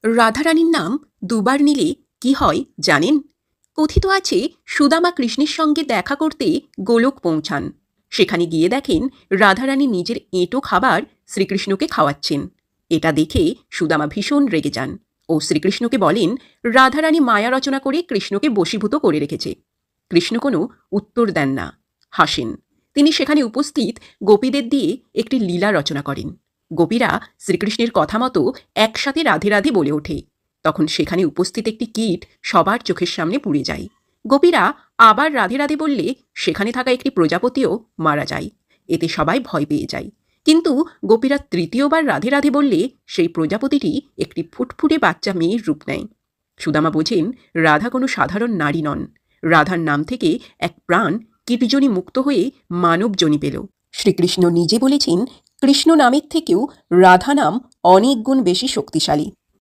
রাধারানীর নাম দুবার নিলে কি হয় জানেন? কথিত আছে সুদামা কৃষ্ণের সঙ্গে দেখা করতে গোলক পৌঁছান। সেখানে গিয়ে দেখেন রাধারানী নিজের এঁটো খাবার শ্রীকৃষ্ণকে খাওয়াচ্ছেন। এটা দেখে সুদামা ভীষণ রেগে যান ও শ্রীকৃষ্ণকে বলেন রাধারানী মায়া রচনা করে কৃষ্ণকে বশীভূত করে রেখেছে। কৃষ্ণ কোনো উত্তর দেন না, হাসেন। তিনি সেখানে উপস্থিত গোপীদের দিয়ে একটি লীলা রচনা করেন। গোপীরা শ্রীকৃষ্ণের কথা মতো একসাথে রাধে রাধে বলে ওঠে। তখন সেখানে উপস্থিত একটি কীট সবার চোখের সামনে পুড়ে যায়। গোপীরা আবার রাধে রাধে বললে সেখানে থাকা একটি প্রজাপতিও মারা যায়। এতে সবাই ভয় পেয়ে যায়। কিন্তু গোপীরা তৃতীয়বার রাধে রাধে বললে সেই প্রজাপতিটি একটি ফুটফুটে বাচ্চা মেয়ের রূপ নেয়। সুদামা বোঝেন রাধা কোনো সাধারণ নারী নন। রাধার নাম থেকে এক প্রাণ কীটজনী মুক্ত হয়ে মানবজনী পেল। শ্রীকৃষ্ণ নিজে বলেছেন কৃষ্ণ নামের থেকেও রাধা নাম অনেক গুণ বেশি শক্তিশালী।